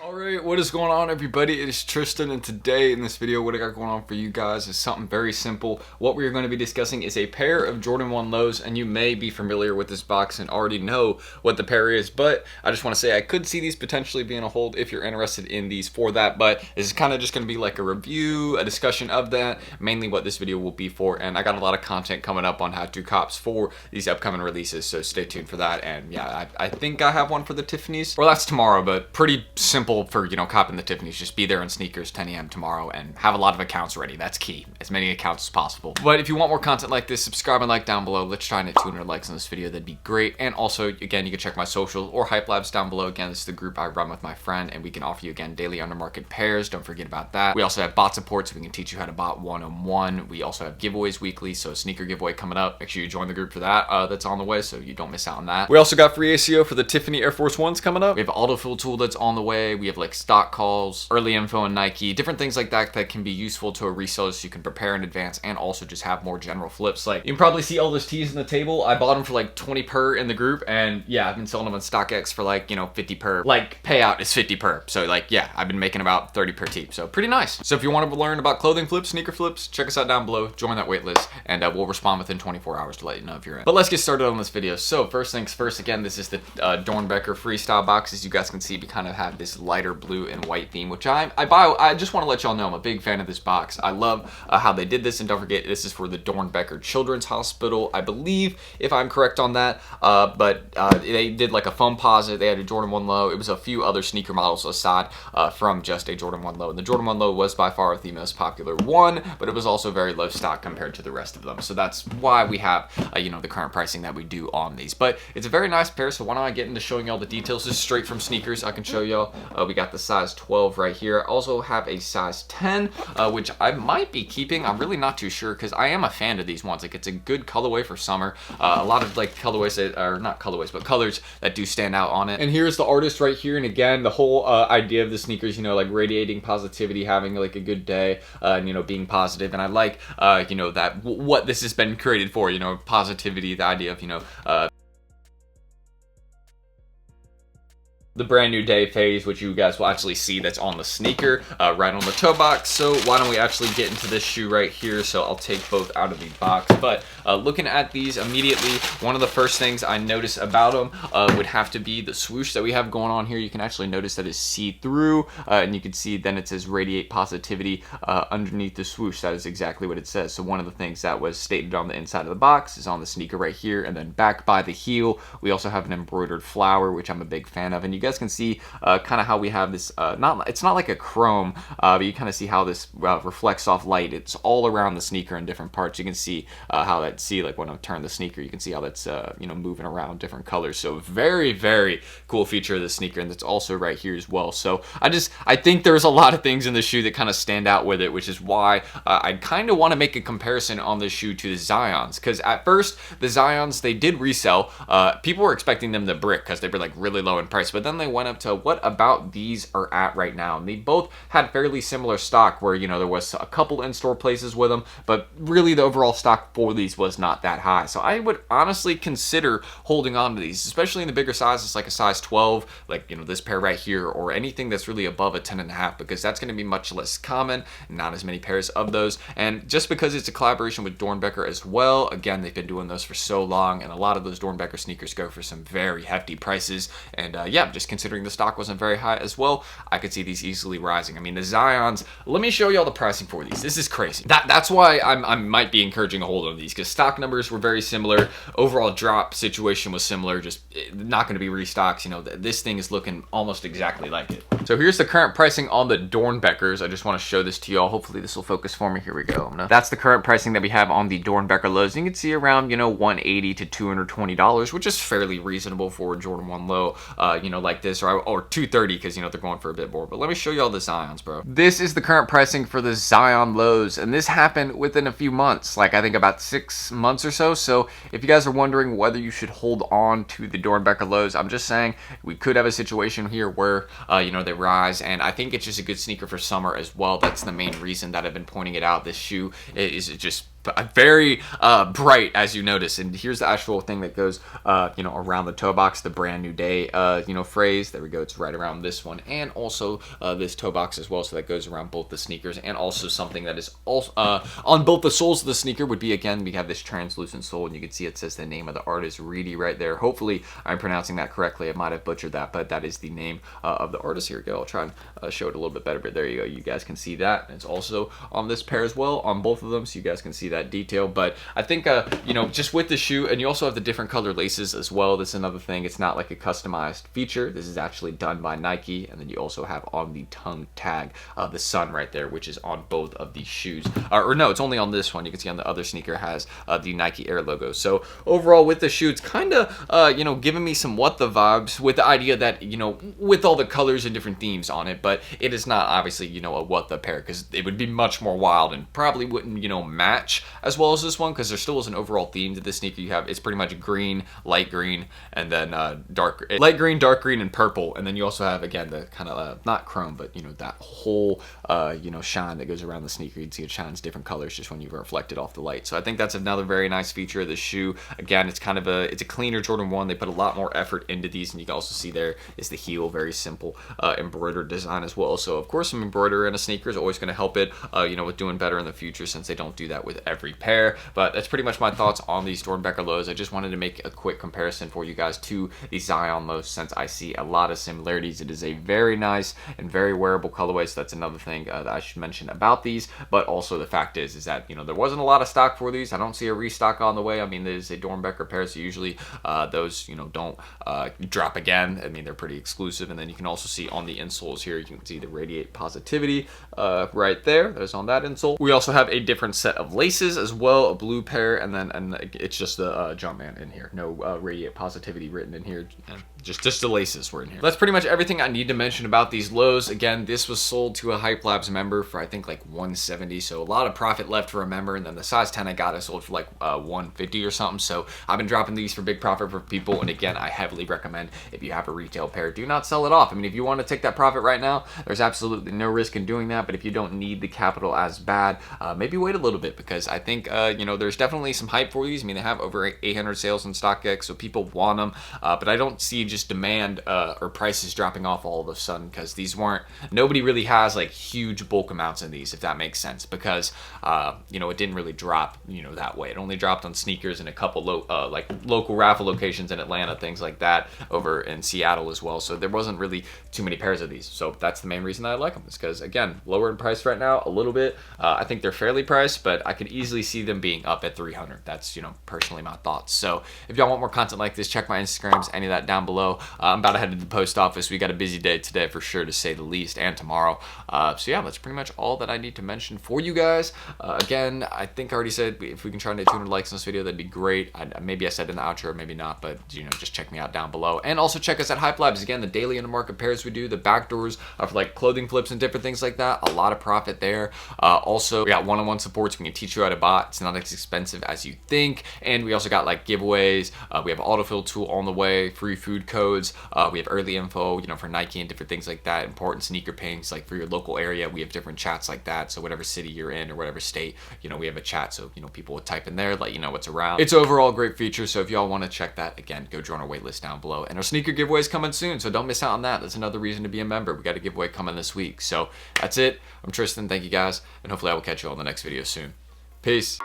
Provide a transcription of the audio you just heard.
Alright, what is going on, everybody? It is Tristan, and today in this video what I got going on for you guys is something very simple. What we're going to be discussing is a pair of Jordan 1 lows, and you may be familiar with this box and already know what the pair is, but I just want to say I could see these potentially being a hold if you're interested in these for that. But this is kind of just going to be like a review, a discussion of that, mainly what this video will be for. And I got a lot of content coming up on how to cops for these upcoming releases, so stay tuned for that. And yeah, I think I have one for the Tiffany's, or that's tomorrow, but pretty simple for, you know, copping the Tiffany's. Just be there in sneakers 10 a.m. tomorrow and have a lot of accounts ready. That's key. As many accounts as possible. But if you want more content like this, subscribe and like down below. Let's try and hit 200 likes on this video. That'd be great. And also, again, you can check my socials or Hype Labs down below. Again, this is the group I run with my friend, and we can offer you, again, daily undermarket pairs. Don't forget about that. We also have bot support, so we can teach you how to bot one-on-one. We also have giveaways weekly, so sneaker giveaway coming up. Make sure you join the group for that. That's on the way, so you don't miss out on that. We also got free ACO for the Tiffany Air Force Ones coming up. We have autofill tool that's on the way. We have like stock calls, early info in Nike, different things like that that can be useful to a reseller, so you can prepare in advance and also just have more general flips. Like, you can probably see all those tees in the table. I bought them for like 20 per in the group, and yeah, I've been selling them on StockX for like, you know, 50 per. Like, payout is 50 per. So like, yeah, I've been making about 30 per tee. So pretty nice. So if you want to learn about clothing flips, sneaker flips, check us out down below, join that waitlist, and we'll respond within 24 hours to let you know if you're in. But let's get started on this video. So first things first, again, this is the Doernbecher freestyle box. As you guys can see, we kind of have this lighter blue and white theme, which I just want to let y'all know I'm a big fan of this box. I love how they did this, and don't forget, this is for the Doernbecher Children's Hospital, I believe, if I'm correct on that. But they did like a foam posit. They had a Jordan 1 low. It was a few other sneaker models aside from just a Jordan 1 low. And the Jordan 1 low was by far the most popular one, but it was also very low stock compared to the rest of them. So that's why we have you know, the current pricing that we do on these. But it's a very nice pair, so why don't I get into showing y'all the details. This is straight from sneakers. I can show y'all. We got the size 12 right here. I also have a size 10, which I might be keeping. I'm really not too sure, because I am a fan of these ones. Like, it's a good colorway for summer. A lot of like colorways that are not colorways, but colors that do stand out on it. And here's the artist right here. And again, the whole idea of the sneakers, you know, like radiating positivity, having like a good day, and you know, being positive. And I like, you know, that what this has been created for, you know, positivity, the idea of, you know, the brand new day phase, which you guys will actually see that's on the sneaker, right on the toe box. So why don't we actually get into this shoe right here? So I'll take both out of the box. But looking at these immediately, one of the first things I notice about them would have to be the swoosh that we have going on here. You can actually notice that it's see-through, and you can see then it says radiate positivity underneath the swoosh. That is exactly what it says. So one of the things that was stated on the inside of the box is on the sneaker right here, and then back by the heel, we also have an embroidered flower, which I'm a big fan of. And you guys can see kind of how we have this, it's not like a chrome, but you kind of see how this reflects off light. It's all around the sneaker in different parts. You can see how that, like when I turn the sneaker, you can see how that's, you know, moving around different colors. So very, very cool feature of the sneaker, and that's also right here as well. So I think there's a lot of things in the shoe that kind of stand out with it, which is why I kind of want to make a comparison on this shoe to the Zions, because at first the Zions, they did resell. People were expecting them to brick because they were like really low in price, but then they went up to what about these are at right now. And they both had fairly similar stock, where, you know, there was a couple in-store places with them, but really the overall stock for these was not that high. So I would honestly consider holding on to these, especially in the bigger sizes, like a size 12, like, you know, this pair right here, or anything that's really above a 10.5, because that's going to be much less common, not as many pairs of those. And just because it's a collaboration with Doernbecher as well, again, they've been doing those for so long, and a lot of those Doernbecher sneakers go for some very hefty prices. And yeah, just considering the stock wasn't very high as well, I could see these easily rising. I mean, the Zions, let me show y'all the pricing for these. This is crazy. That's why I might be encouraging a hold on these, because stock numbers were very similar. Overall drop situation was similar, just not going to be restocks. You know, this thing is looking almost exactly like it. So here's the current pricing on the Doernbechers. I just want to show this to y'all. Hopefully this will focus for me. Here we go. That's the current pricing that we have on the Doernbecher lows. You can see around, you know, $180 to $220, which is fairly reasonable for a Jordan 1 low, you know, like this, or $230, because, you know, they're going for a bit more. But let me show y'all the Zions, bro. This is the current pricing for the Zion lows, and this happened within a few months, like I think about 6 months or so. So if you guys are wondering whether you should hold on to the Doernbecher lows, I'm just saying we could have a situation here where, you know, they rise, and I think it's just a good sneaker for summer as well. That's the main reason that I've been pointing it out. This shoe is just very bright, as you notice. And here's the actual thing that goes, around the toe box, the brand new day, phrase. There we go. It's right around this one, and also this toe box as well. So that goes around both the sneakers, and also something that is also on both the soles of the sneaker would be, again, we have this translucent sole, and you can see it says the name of the artist, Reedy, right there. Hopefully I'm pronouncing that correctly. I might have butchered that, but that is the name of the artist. Here we go. I'll try and show it a little bit better, but there you go. You guys can see that. And it's also on this pair as well, on both of them, so you guys can see that detail. But I think, just with the shoe, and you also have the different color laces as well. That's another thing. It's not like a customized feature. This is actually done by Nike. And then you also have on the tongue tag the sun right there, which is on both of these shoes. Or no, it's only on this one. You can see on the other sneaker has the Nike Air logo. So overall with the shoe, it's kind of, giving me some What The vibes, with the idea that, with all the colors and different themes on it, but it is not obviously, a What The pair, because it would be much more wild and probably wouldn't, match as well as this one, because there still is an overall theme to this sneaker. You have, it's pretty much green, light green, and then light green, dark green, and purple. And then you also have, again, the kind of, not chrome, but, that whole, shine that goes around the sneaker. You'd see it shines different colors just when you reflect it off the light. So I think that's another very nice feature of the shoe. Again, it's kind of it's a cleaner Jordan 1. They put a lot more effort into these, and you can also see there is the heel, very simple embroidered design as well. So of course, some embroidery in a sneaker is always going to help it, with doing better in the future, since they don't do that with every pair. But that's pretty much my thoughts on these doernbecher lows. I just wanted to make a quick comparison for you guys to the Zion lows, since I see a lot of similarities. It is a very nice and very wearable colorway, so that's another thing that I should mention about these. But also the fact is that, there wasn't a lot of stock for these. I don't see a restock on the way. I mean, there's a doernbecher pair, so usually those, don't drop again. I mean, they're pretty exclusive. And then you can also see on the insoles here, you can see the Radiate Positivity right there. There's on that insole. We also have a different set of laces as well, a blue pair, and it's just the Jumpman in here. No Radiate Positivity written in here. Just the laces were in here. That's pretty much everything I need to mention about these lows. Again, this was sold to a Hype Labs member for, I think, like $170, so a lot of profit left for a member. And then the size 10 I got, I sold for like $150 or something. So I've been dropping these for big profit for people. And again, I heavily recommend, if you have a retail pair, do not sell it off. I mean, if you want to take that profit right now, there's absolutely no risk in doing that. But if you don't need the capital as bad, maybe wait a little bit, because I think there's definitely some hype for these. I mean, they have over 800 sales on StockX, so people want them. But I don't see just demand or prices dropping off all of a sudden, because nobody really has like huge bulk amounts in these, if that makes sense, because it didn't really drop that way. It only dropped on sneakers and a couple local raffle locations in Atlanta, things like that, over in Seattle as well. So there wasn't really too many pairs of these. So that's the main reason that I like them, is because, again, lower in price right now a little bit. I think they're fairly priced, but I could easily see them being up at 300. That's personally my thoughts. So if y'all want more content like this, check my Instagrams, any of that down below. I'm about to head to the post office. We got a busy day today for sure, to say the least, and tomorrow. So yeah, that's pretty much all that I need to mention for you guys. Again, I think I already said, if we can try to get 200 likes on this video, that'd be great. Maybe I said in the outro, maybe not, but just check me out down below. And also check us at Hype Labs. Again, the daily in the market pairs we do, the backdoors of like clothing flips and different things like that. A lot of profit there. Also, we got one-on-one supports. We can teach you how to bot. It's not as expensive as you think. And we also got like giveaways. We have autofill tool on the way, free food codes. We have early info, for Nike and different things like that. Important sneaker pings, like for your local area. We have different chats like that. So whatever city you're in or whatever state, we have a chat. So, people would type in there, let you know what's around. It's overall a great feature. So if y'all want to check that, again, go join our waitlist down below. And our sneaker giveaway is coming soon, so don't miss out on that. That's another reason to be a member. We got a giveaway coming this week. So that's it. I'm Tristan. Thank you guys. And hopefully I will catch you all in the next video soon. Peace.